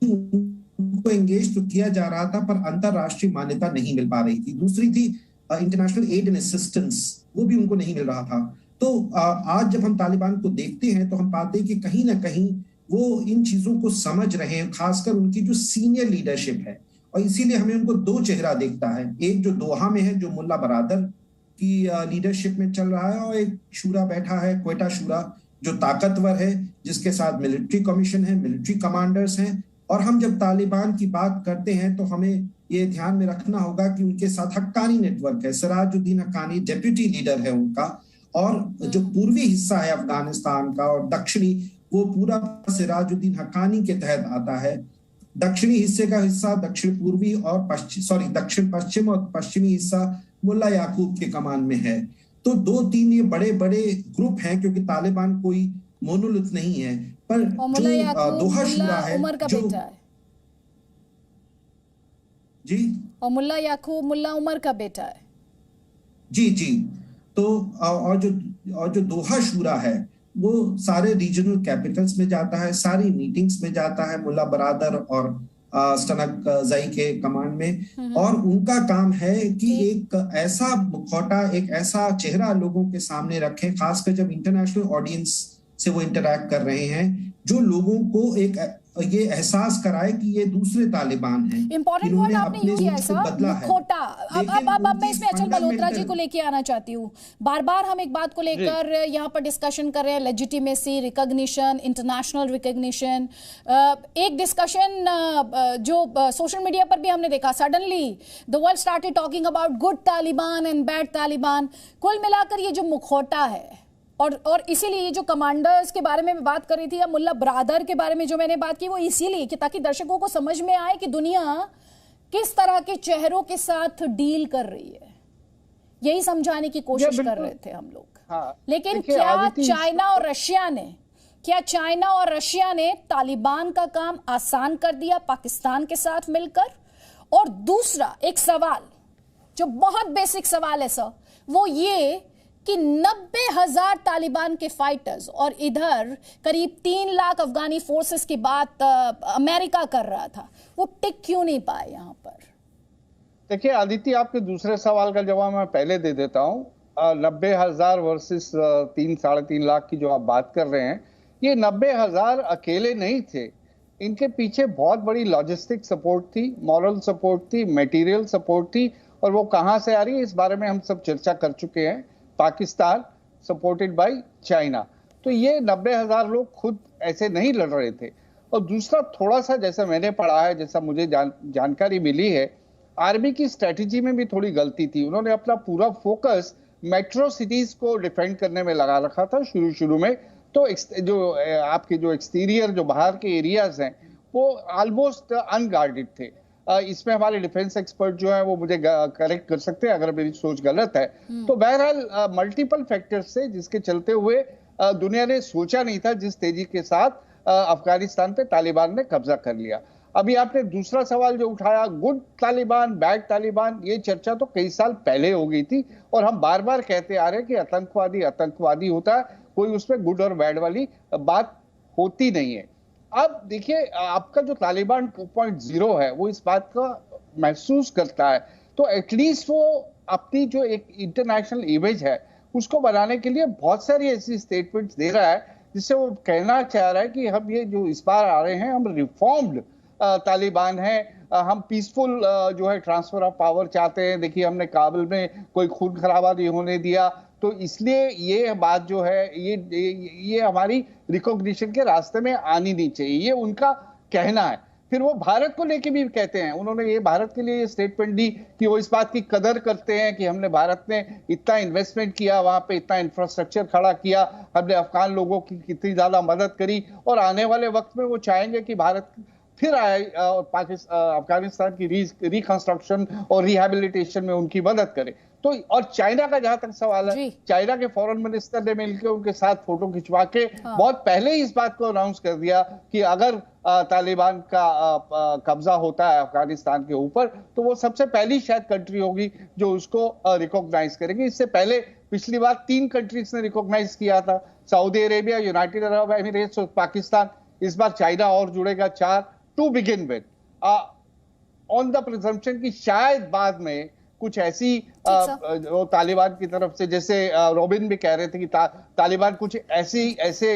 Speaker 10: उनको एंगेज तो किया जा रहा था, पर अंतरराष्ट्रीय मान्यता नहीं मिल पा रही थी। दूसरी थी इंटरनेशनल एड एंड असिस्टेंस, वो भी उनको नहीं मिल रहा था। तो आज जब हम तालिबान को देखते हैं तो हम पाते हैं कि कहीं ना कहीं वो इन चीजों को समझ रहे हैं, खासकर उनकी जो सीनियर लीडरशिप है। और इसीलिए हमें उनको दो चेहरा दिखता है, एक जो दोहा में है जो मुल्ला बरादर की लीडरशिप में चल रहा है, और एक शूरा बैठा है, क्वेटा शूरा, जो ताकतवर है, जिसके साथ मिलिट्री कमीशन है, मिलिट्री कमांडर्स हैं। और हम जब तालिबान की बात करते हैं तो हमें ये ध्यान में रखना होगा कि उनके साथ हक्कानी नेटवर्क है। सिराजुद्दीन हक्कानी डेप्यूटी लीडर है उनका, और जो पूर्वी हिस्सा है अफगानिस्तान का और दक्षिणी, वो पूरा सिराजुद्दीन हक्कानी के तहत आता है। दक्षिणी हिस्से का हिस्सा दक्षिण पूर्वी और दक्षिण पश्चिम और पश्चिमी हिस्सा मुल्ला याकूब के कमान में है। तो 2-3 ये बड़े बड़े ग्रुप हैं, क्योंकि तालिबान कोई मोनोलिथ नहीं है। पर जो दोहा शूरा है,
Speaker 1: उमर का बेटा है
Speaker 10: जी,
Speaker 1: और मुल्ला याकूब मुल्ला उमर का बेटा है
Speaker 10: जी। तो और जो दोहा शूरा है वो सारे रीजनल कैपिटल्स में जाता है, सारी मीटिंग्स में जाता है मुल्ला बरादर और स्टनकज़ई के कमांड में। और उनका काम है कि एक ऐसा मुखौटा, एक ऐसा चेहरा लोगों के सामने रखें, खासकर जब इंटरनेशनल ऑडियंस से वो इंटरैक्ट कर रहे हैं, जो लोगों को एक ये एहसास कराए कि ये दूसरे तालिबान हैं।
Speaker 1: इंपॉर्टेंट वर्ड आपने यूज किया है सर, मुखौटा। अब मैं इसमें अचल मल्होत्रा जी को लेके आना चाहती हूँ। बार बार हम एक बात को लेकर यहाँ पर डिस्कशन कर रहे हैं, लेजिटिमेसी, रिकॉग्निशन, इंटरनेशनल रिकॉग्निशन। एक डिस्कशन जो सोशल मीडिया पर भी हमने देखा, suddenly the world started talking about good Taliban and bad Taliban. कुल मिलाकर ये जो मुखौटा है, और इसीलिए ये जो कमांडर्स के बारे में मैं बात कर रही थी, या मुल्ला बरादर के बारे में जो मैंने बात की, वो इसीलिए कि ताकि दर्शकों को समझ में आए कि दुनिया किस तरह के चेहरों के साथ डील कर रही है। यही समझाने की कोशिश कर रहे थे हम लोग। लेकिन क्या चाइना और रशिया ने तालिबान का काम आसान कर दिया पाकिस्तान के साथ मिलकर? और दूसरा एक सवाल जो बहुत बेसिक सवाल है सर, वो ये कि 90,000 तालिबान के फाइटर्स और इधर करीब 3 लाख अफगानी फोर्सेस की बात अमेरिका कर रहा था, वो टिक क्यों नहीं पाए यहाँ पर?
Speaker 7: देखिए आदित्य, आपके दूसरे सवाल का जवाब मैं पहले दे देता हूँ। 90,000 वर्सेस 3-3.5 लाख की जो आप बात कर रहे हैं, ये 90,000 अकेले नहीं थे। इनके पीछे बहुत बड़ी लॉजिस्टिक सपोर्ट थी, मॉरल सपोर्ट थी, मटेरियल सपोर्ट थी। और वो कहाँ से आ रही है, इस बारे में हम सब चर्चा कर चुके हैं। Pakistan supported by China. तो ये 90,000 लोग खुद ऐसे नहीं लड़ रहे थे। और दूसरा, थोड़ा सा जैसा मैंने पढ़ा है, जैसा मुझे जानकारी मिली है, आर्मी की स्ट्रेटेजी में भी थोड़ी गलती थी। उन्होंने अपना पूरा फोकस मेट्रो सिटीज को डिफेंड करने में लगा रखा था शुरू में। तो जो आपके जो एक्सटीरियर, जो बाहर के एरियाज हैं, वो ऑलमोस्ट अनगार्डेड थे। इसमें हमारे डिफेंस एक्सपर्ट जो है वो मुझे करेक्ट कर सकते हैं अगर मेरी सोच गलत है। तो बहरहाल मल्टीपल फैक्टर्स से जिसके चलते हुए दुनिया ने सोचा नहीं था जिस तेजी के साथ अफगानिस्तान पे तालिबान ने कब्जा कर लिया। अभी आपने दूसरा सवाल जो उठाया, गुड तालिबान, बैड तालिबान, ये चर्चा तो कई साल पहले हो गई थी। और हम बार बार कहते आ रहे हैं कि आतंकवादी होता है, कोई उसमें गुड और बैड वाली बात होती नहीं है। अब देखिए, आपका जो तालिबान 2.0 है वो इस बात का महसूस करता है, तो एटलीस्ट वो अपनी जो एक इंटरनेशनल इमेज है उसको बनाने के लिए बहुत सारी ऐसी स्टेटमेंट्स दे रहा है जिससे वो कहना चाह रहा है कि हम ये जो इस बार आ रहे हैं हम रिफॉर्म्ड तालिबान हैं, हम पीसफुल जो है ट्रांसफर ऑफ पावर चाहते हैं। देखिए, हमने काबुल में कोई खून खराबा नहीं होने दिया, तो इसलिए ये बात जो है ये हमारी रिकॉग्निशन के रास्ते में आनी नहीं चाहिए, ये उनका कहना है। फिर वो भारत को लेके भी कहते हैं, उन्होंने ये भारत के लिए स्टेटमेंट दी कि वो इस बात की कदर करते हैं कि हमने भारत ने इतना इन्वेस्टमेंट किया, वहां पे इतना इंफ्रास्ट्रक्चर खड़ा किया, हमने अफगान लोगों की कितनी ज्यादा मदद करी, और आने वाले वक्त में वो चाहेंगे कि भारत फिर आए और अफगानिस्तान की रिकंस्ट्रक्शन और रिहैबिलिटेशन में उनकी मदद करे। तो और चाइना का जहां तक सवाल है, चाइना के फॉरेन मिनिस्टर ने मिलकर उनके साथ फोटो खिंचवा के बहुत पहले ही इस बात को अनाउंस कर दिया कि अगर तालिबान का कब्जा होता है अफगानिस्तान के ऊपर तो वो सबसे पहली शायद कंट्री होगी जो उसको रिकॉग्नाइज करेगी। इससे पहले पिछली बार 3 कंट्रीज ने रिकॉग्नाइज किया था, Saudi Arabia, United Arab Emirates और पाकिस्तान। इस बार चाइना और जुड़ेगा, 4 to begin with, on the presumption की शायद बाद में कुछ ऐसी तालिबान की तरफ से, जैसे रॉबिन भी कह रहे थे कि तालिबान कुछ ऐसे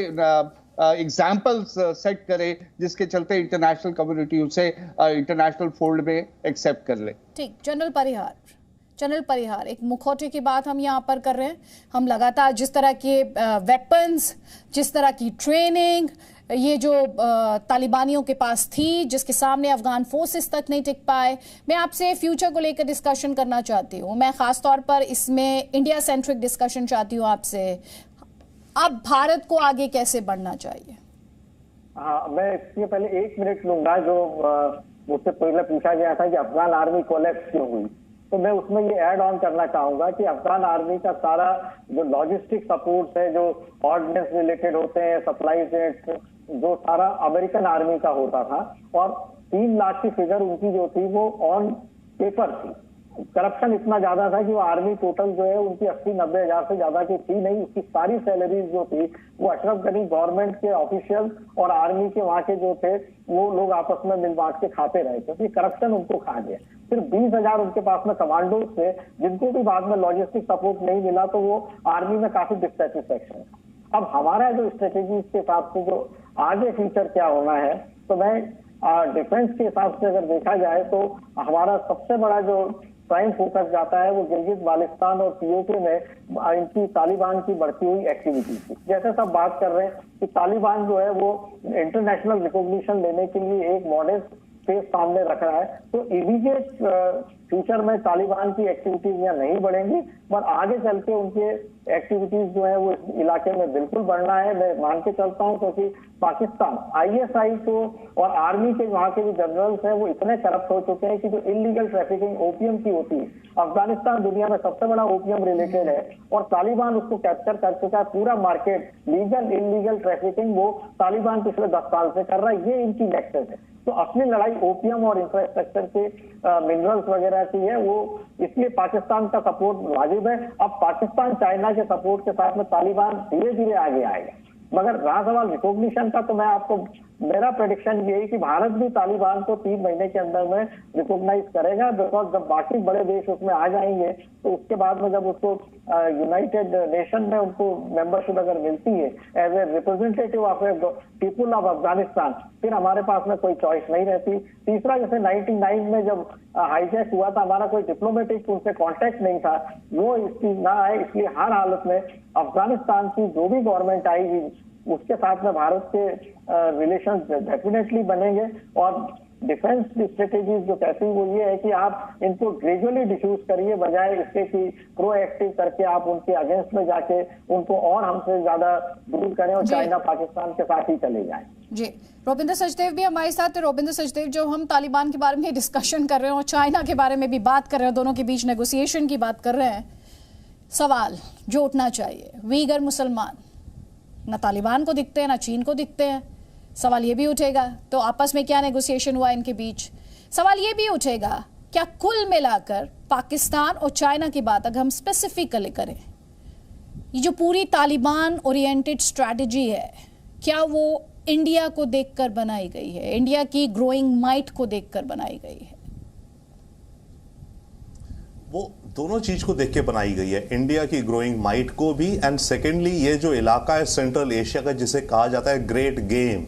Speaker 7: एग्जाम्पल्स सेट करे जिसके चलते इंटरनेशनल कम्युनिटी उसे इंटरनेशनल फोल्ड में एक्सेप्ट कर ले।
Speaker 1: ठीक, जनरल परिहार, एक मुखौटे की बात हम यहाँ पर कर रहे हैं। हम लगातार जिस तरह के वेपन्स, जिस तरह की ट्रेनिंग ये जो तालिबानियों के पास थी, जिसके सामने अफगान फोर्सेस तक नहीं टिक पाए, मैं आपसे फ्यूचर को लेकर डिस्कशन करना चाहती हूँ। मैं खास तौर पर इसमें इंडिया सेंट्रिक डिस्कशन चाहती हूँ आपसे। अब भारत को आगे कैसे बढ़ना चाहिए?
Speaker 8: हाँ, मैं इसके पहले 1 मिनट लूंगा। जो मुझसे पहले पूछा गया था कि अफगान आर्मी कोलैप्स क्यों हुई, तो मैं उसमें ये ऐड ऑन करना चाहूंगा कि अफगान आर्मी का सारा जो लॉजिस्टिक सपोर्ट है, जो ऑर्डिनेंस रिलेटेड होते हैं, सप्लाई से, जो सारा अमेरिकन आर्मी का होता था, और 3 लाख की फिगर उनकी जो थी वो ऑन पेपर थी। करप्शन इतना ज्यादा था कि वो आर्मी टोटल जो है उनकी 80-90 हजार से ज्यादा की थी नहीं। उसकी सारी सैलरीज जो थी वो अशरफ गनी गवर्नमेंट के ऑफिशियल और आर्मी के वहां के जो थे वो लोग आपस में मिल बांट के खाते रहे, क्योंकि करप्शन उनको खा गया। सिर्फ 20 हजार उनके पास में कमांडोज थे, जिनको भी बाद में लॉजिस्टिक सपोर्ट नहीं मिला, तो वो आर्मी में काफी डिससेटिस्फैक्शन था। अब हमारा जो स्ट्रेटेजी के हिसाब से जो आगे फ्यूचर क्या होना है, तो मैं डिफेंस के हिसाब से अगर देखा जाए तो हमारा सबसे बड़ा जो प्राइम फोकस जाता है वो गिलगित बाल्टिस्तान और पीओके में इनकी तालिबान की बढ़ती हुई एक्टिविटी थी। जैसे सब बात कर रहे हैं कि तालिबान जो है वो इंटरनेशनल रिकॉग्निशन लेने के लिए एक मॉडेस्ट फेस सामने रख रहा है, तो इमीडिएट फ्यूचर में तालिबान की एक्टिविटीज यहाँ नहीं बढ़ेंगी, पर आगे चल के उनके एक्टिविटीज जो है वो इस इलाके में बिल्कुल बढ़ना है। मैं मान के चलता हूँ, क्योंकि पाकिस्तान ISI को और आर्मी के वहाँ के जो जनरल्स हैं वो इतने करप्ट हो चुके हैं कि जो इलीगल ट्रैफिकिंग ओपियम की होती है, अफगानिस्तान दुनिया में सबसे बड़ा ओपियम रिलेटेड है और तालिबान उसको कैप्चर कर चुका है। पूरा मार्केट लीगल इलीगल ट्रैफिकिंग वो तालिबान पिछले 10 साल से कर रहा है, ये इनकी नेक्सस है। तो असली लड़ाई ओपियम और इंफ्रास्ट्रक्चर के मिनरल्स वगैरह की है, वो इसलिए पाकिस्तान का सपोर्ट वाजिब है। अब पाकिस्तान चाइना के सपोर्ट के साथ में तालिबान धीरे धीरे आगे आएगा। मगर रहा सवाल रिकॉग्निशन का, तो मैं आपको मेरा प्रेडिक्शन यही कि भारत भी तालिबान को 3 महीने के अंदर में रिकॉग्नाइज करेगा, बिकॉज जब बाकी बड़े देश उसमें आ जाएंगे तो उसके बाद में जब उसको यूनाइटेड नेशन में उनको मेंबरशिप अगर मिलती है as a representative of a people of Afghanistan, फिर हमारे पास में कोई चॉइस नहीं रहती। तीसरा, जैसे 99 में जब हाईजैक हुआ था, हमारा कोई डिप्लोमेटिक उनसे कॉन्टेक्ट नहीं था, वो इस चीज ना आए, इसलिए हर हालत में अफगानिस्तान की जो भी गवर्नमेंट आएगी उसके साथ में भारत के रिलेशंस डेफिनेटली बनेंगे। और डिफेंस स्ट्रेटेजीज जो कहती है वो ये है कि आप इनको ग्रेजुअली डिफ्यूज करिए, बजाय इसके कि प्रोएक्टिव करके आप उनके अगेंस्ट में जाके उनको और हमसे ज्यादा दूर करें और चाइना पाकिस्तान के साथ ही चले जाएं।
Speaker 1: जी, रोबिंदर सचदेव भी हमारे साथ है। रोबिंदर सचदेव, जो हम तालिबान के बारे में डिस्कशन कर रहे हैं और चाइना के बारे में भी बात कर रहे हैं, दोनों के बीच नेगोशिएशन की बात कर रहे हैं, सवाल जो उठना चाहिए, वीगर मुसलमान ना तालिबान को दिखते हैं ना चीन को दिखते हैं, सवाल ये भी उठेगा तो आपस में क्या नेगोशिएशन हुआ इनके बीच। सवाल ये भी उठेगा क्या कुल मिलाकर पाकिस्तान और चाइना की बात अगर हम स्पेसिफिकली करें, ये जो पूरी तालिबान ओरिएंटेड स्ट्रैटेजी है, क्या वो इंडिया को देखकर बनाई गई है, इंडिया की ग्रोइंग माइट को देखकर बनाई गई है?
Speaker 9: वो दोनों चीज को देख के बनाई गई है, इंडिया की ग्रोइंग माइट को भी, एंड सेकेंडली ये जो इलाका है सेंट्रल एशिया का जिसे कहा जाता है ग्रेट गेम,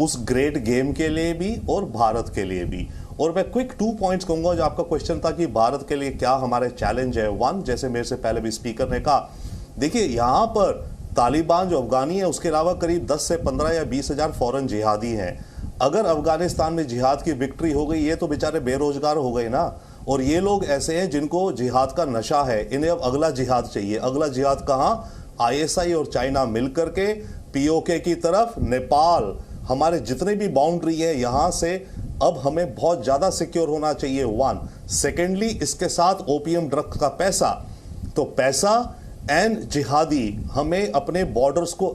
Speaker 9: उस ग्रेट गेम के लिए भी और भारत के लिए भी। और मैं क्विक 2 पॉइंट्स कहूंगा। जो आपका क्वेश्चन था कि भारत के लिए क्या हमारे चैलेंज है, वन, जैसे मेरे से पहले भी स्पीकर ने कहा, देखिए यहां पर तालिबान जो अफगानी है उसके अलावा करीब 10 से 15 या 20 हजार फॉरेन जिहादी हैं। अगर अफगानिस्तान में जिहाद की विक्ट्री हो गई, ये तो बेचारे बेरोजगार हो गए ना। और ये लोग ऐसे हैं जिनको जिहाद का नशा है, इन्हें अब अगला जिहाद चाहिए। अगला जिहाद कहां? आईएसआई और चाइना मिलकर के पीओके की तरफ, नेपाल, हमारे जितने भी बाउंड्री है यहां से अब हमें बहुत ज्यादा सिक्योर होना चाहिए, वन। सेकेंडली इसके साथ ओपीएम ड्रग का पैसा, तो पैसा एंड जिहादी, हमें अपने बॉर्डर्स को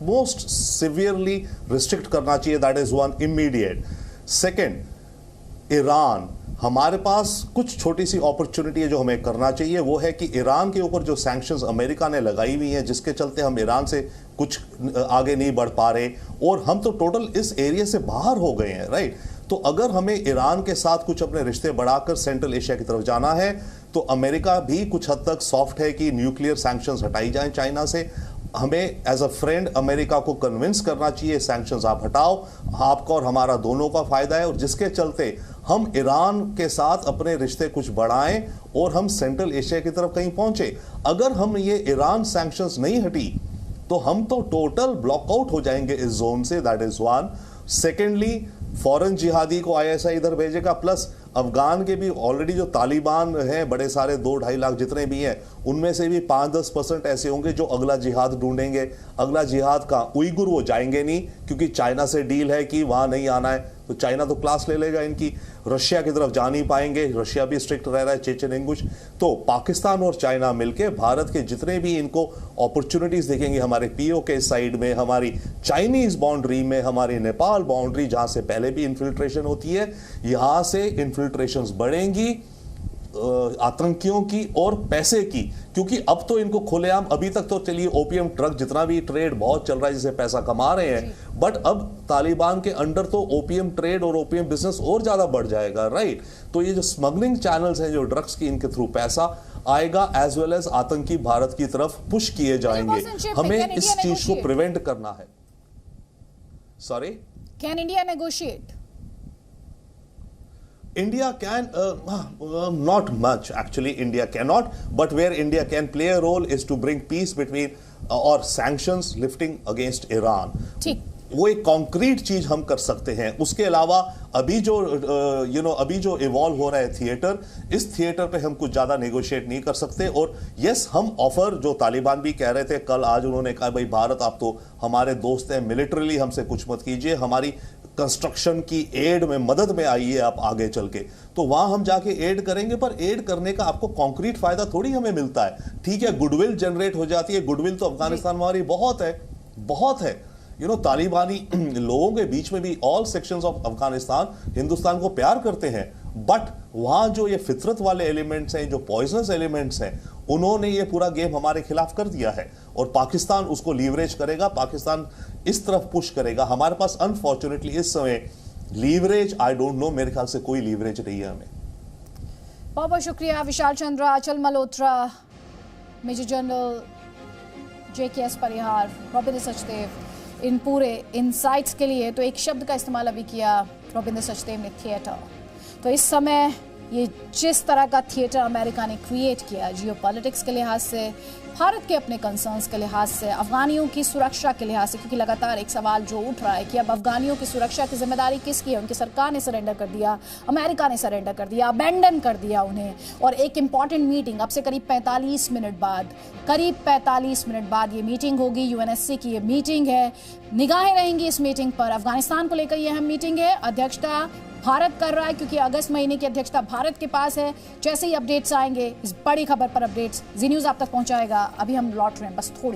Speaker 9: मोस्ट सिवियरली रिस्ट्रिक्ट करना चाहिए, that is one immediate. Second, Iran, हमारे पास कुछ छोटी सी अपॉर्चुनिटी है जो हमें करना चाहिए, वो है कि ईरान के ऊपर जो सैंक्शंस अमेरिका ने लगाई हुई हैं जिसके चलते हम ईरान से कुछ आगे नहीं बढ़ पा रहे और हम तो टोटल इस एरिया से बाहर हो गए हैं, राइट। तो अगर हमें ईरान के साथ कुछ अपने रिश्ते बढ़ाकर सेंट्रल एशिया की तरफ जाना है तो अमेरिका भी कुछ हद तक सॉफ्ट है कि न्यूक्लियर सैंक्शंस हटाई जाएं चाइना से। हमें एज अ फ्रेंड अमेरिका को कन्विंस करना चाहिए सैंक्शंस आप हटाओ, आपका और हमारा दोनों का फायदा है, और जिसके चलते हम ईरान के साथ अपने रिश्ते कुछ बढ़ाएं और हम सेंट्रल एशिया की तरफ कहीं पहुंचे। अगर हम ये ईरान सैंक्शंस नहीं हटी तो हम तो टोटल ब्लॉकआउट हो जाएंगे इस जोन से, that is one. Secondly foreign जिहादी को आईएसआई इधर भेजेगा, प्लस अफगान के भी ऑलरेडी जो तालिबान हैं बड़े सारे 2-2.5 लाख जितने भी हैं, उनमें से भी 5-10% ऐसे होंगे जो अगला जिहाद ढूंढेंगे। अगला जिहाद का उइगुर वो जाएंगे नहीं क्योंकि चाइना से डील है कि वहां नहीं आना है, तो चाइना तो क्लास ले लेगा इनकी। रशिया की तरफ जा नहीं पाएंगे, रशिया भी स्ट्रिक्ट रह रहा है, चेचन इंगुश। तो पाकिस्तान और चाइना मिलकर भारत के जितने भी इनको अपॉर्चुनिटीज देखेंगे, हमारे पीओके साइड में, हमारी चाइनीज बाउंड्री में, हमारी नेपाल बाउंड्री जहां से पहले भी इन्फिल्ट्रेशन होती है, यहां से इन्फिल्ट्रेशंस बढ़ेंगी आतंकियों की और पैसे की, क्योंकि अब तो इनको खुलेआम, अभी तक तो चलिए ओपीएम ड्रग जितना भी ट्रेड बहुत चल रहा है जिससे पैसा कमा रहे हैं, बट अब तालिबान के अंडर तो ओपीएम ट्रेड और ओपीएम बिजनेस और ज्यादा बढ़ जाएगा, राइट। तो ये जो स्मगलिंग चैनल्स हैं जो ड्रग्स की, इनके थ्रू पैसा आएगा एज वेल एज आतंकी भारत की तरफ पुश किए जाएंगे। हमें इस चीज को प्रिवेंट करना है। Sorry,
Speaker 1: can India negotiate?
Speaker 9: India can, not much actually, India cannot, but where India can play a role is to bring peace between or sanctions lifting against Iran.
Speaker 1: ठीक,
Speaker 9: वो एक कॉन्क्रीट चीज हम कर सकते हैं। उसके अलावा अभी जो अभी जो इवॉल्व हो रहा है थिएटर, इस थिएटर पे हम कुछ ज्यादा नेगोशिएट नहीं कर सकते। और यस, हम ऑफर, जो तालिबान भी कह रहे थे कल, आज उन्होंने कहा भाई भारत आप तो हमारे दोस्त हैं, मिलिटरीली हमसे कुछ मत कीजिए, हमारी कंस्ट्रक्शन की एड में मदद में आइए आप आगे चल के, तो वहां हम जाके एड करेंगे। पर एड करने का आपको कॉन्क्रीट फायदा थोड़ी हमें मिलता है। ठीक है, गुडविल जनरेट हो जाती है, गुडविल तो अफगानिस्तान में हमारी बहुत है, बहुत है। तालिबानी लोगों के बीच में भी all sections of Afghanistan Hindustan को प्यार करते हैं, बट वहां जो ये फितरत वाले एलिमेंट्स हैं, जो पॉइजनस एलिमेंट्स हैं, उन्होंने ये पूरा गेम हमारे खिलाफ कर दिया है और पाकिस्तान उसको लीवरेज करेगा, पाकिस्तान इस तरफ पुश करेगा। हमारे पास अनफॉर्चुनेटली इस समय लीवरेज, आई डोंट नो, मेरे ख्याल से कोई लीवरेज नहीं है हमें।
Speaker 1: बहुत बहुत शुक्रिया विशाल चंद्रा, अचल मल्होत्रा, मेजर जनरल JKS परिहार, रविंद्र सचदेव, इन पूरे इनसाइट्स के लिए। तो एक शब्द का इस्तेमाल अभी किया रविंद्र सचदेव ने, थिएटर। तो इस समय ये जिस तरह का थिएटर अमेरिका ने क्रिएट किया, जियोपॉलिटिक्स के लिहाज से, भारत के अपने कंसर्न्स के लिहाज से, अफगानियों की सुरक्षा के लिहाज से, क्योंकि लगातार एक सवाल जो उठ रहा है कि अब अफगानियों की सुरक्षा की जिम्मेदारी किसकी है? उनकी सरकार ने सरेंडर कर दिया, अमेरिका ने सरेंडर कर दिया, अबेंडन कर दिया उन्हें। और एक इंपॉर्टेंट मीटिंग अब से करीब 45 मिनट बाद ये मीटिंग होगी, UNSC की ये मीटिंग है। निगाहें रहेंगी इस मीटिंग पर, अफगानिस्तान को लेकर यह अहम मीटिंग है। अध्यक्षता भारत कर रहा है क्योंकि अगस्त महीने की अध्यक्षता भारत के पास है। जैसे ही अपडेट्स आएंगे, इस बड़ी खबर पर अपडेट्स जी न्यूज़ आप तक पहुंचाएगा। अभी हम लौट रहे हैं बस थोड़ी